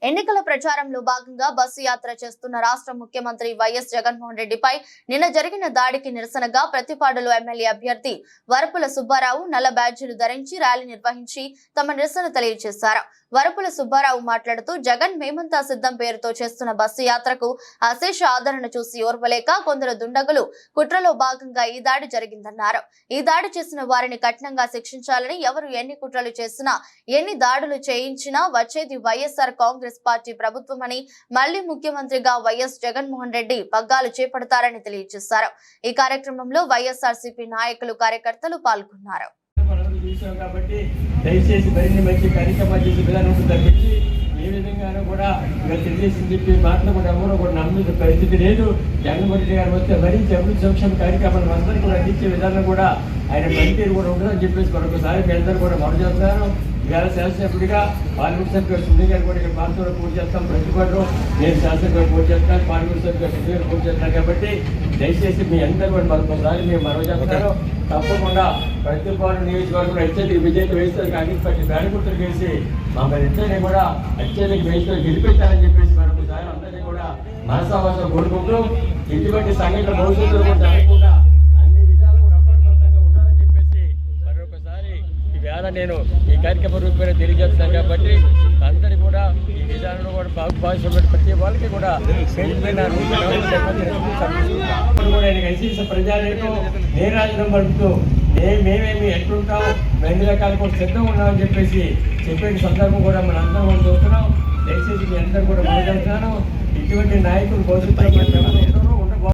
ఎన్నికల ప్రచారంలో భాగంగా బస్సు యాత్ర చేస్తున్న రాష్ట్ర ముఖ్యమంత్రి వైఎస్ జగన్మోహన్ రెడ్డిపై నిన్న జరిగిన దాడికి నిరసనగా ప్రతిపాడులో ఎమ్మెల్యే అభ్యర్థి వరపుల సుబ్బారావు నల్ల బ్యాడ్జీలు ధరించి ర్యాలీ నిర్వహించి తమ నిరసన తెలియజేశారు. వరపుల సుబ్బారావు మాట్లాడుతూ జగన్ మేమంతా సిద్ధం పేరుతో చేస్తున్న బస్సు యాత్రకు అశేష ఆదరణ చూసి ఓర్వలేక కొందరు దుండగులు కుట్రలో భాగంగా ఈ దాడి జరిగిందన్నారు. ఈ దాడి చేసిన వారిని కఠినంగా శిక్షించాలని, ఎవరు ఎన్ని కుట్రలు చేసినా ఎన్ని దాడులు చేయించినా వచ్చేది వైఎస్ఆర్ కాంగ్రెస్ పార్టీ ప్రభుత్వమని, మళ్లీ ముఖ్యమంత్రిగా వైఎస్ జగన్మోహన్ రెడ్డి పగ్గాలు చేపడతారని తెలియజేశారు. ఈ కార్యక్రమంలో వైఎస్ఆర్సీపీ నాయకులు, కార్యకర్తలు పాల్గొన్నారు. కాబట్టి దయచేసి మరిన్ని మంచి కార్యక్రమాలు చేసే విధానం తగ్గించి ఏ విధంగానూ కూడా తెలియజేసి చెప్పి మాటలు కూడా ఎవరు కూడా నమ్మే పరిస్థితి లేదు. జగన్మోహన్ రెడ్డి గారు వస్తే మరింత అభివృద్ధి సంక్షేమ కార్యక్రమాలు అందరికీ కూడా అందించే విధానం కూడా ఆయన పనితీరు కూడా ఉంటుందని చెప్పేసి మరొకసారి మీ అందరూ కూడా మనం చేస్తున్నారు. ఇవాళ శాసనసభ్యుడిగా పార్లమెంట్ సభ్యుడు సునీల్ గారు కూడా ఇక్కడ పార్టీలో పూర్తి చేస్తాం. ప్రతిపాటు నేను శాసనసభ్యులు పూర్తి చేస్తాను, పార్లమెంట్ సభ్యులు సునీల్ పూర్తి చేస్తున్నాను. కాబట్టి దయచేసి మీ అందరూ కూడా మరొకసారి మేము మనవి చేస్తున్నారు. తప్పకుండా ప్రతిపాడు నియోజకవర్గంలో అత్యధిక విజయం వేస్తారు. కాంగ్రెస్ పార్టీ బ్యాడగుర్తులు వేసి మమ్మల్ని ఇద్దరిని కూడా అత్యధిక వేస్తూ గెలిపించాలని చెప్పేసి మరొకసారి అందరినీ కూడా మనసావాసం కోరుకుంటూ ఇటువంటి సంఘటన భవిష్యత్తులో కూడా జరగకుండా అన్ని విధాలు కూడా అప్రమత్తంగా ఉండాలని చెప్పేసి మరొకసారి ఈవేళ నేను ఈ కార్యక్రమ రూపంలో తెలియజేస్తాను. కాబట్టి అందరి కూడా ఈ విధానంలో కూడా భాగస్వామ్య ప్రతి వాళ్ళకి కూడా ప్రజానేకం నేరాజనం పడుతూ మేమేమి ఎట్లుంటాం, ఎన్ని రకాలు కూడా సిద్ధం ఉన్నామని చెప్పేసి చెప్పే సందర్భం కూడా మన అందరం కూడా చూస్తున్నాం. దయచేసి మీ అందరూ కూడా మొదలెడుతున్నాను. ఇటువంటి నాయకులు భవిష్యత్తులో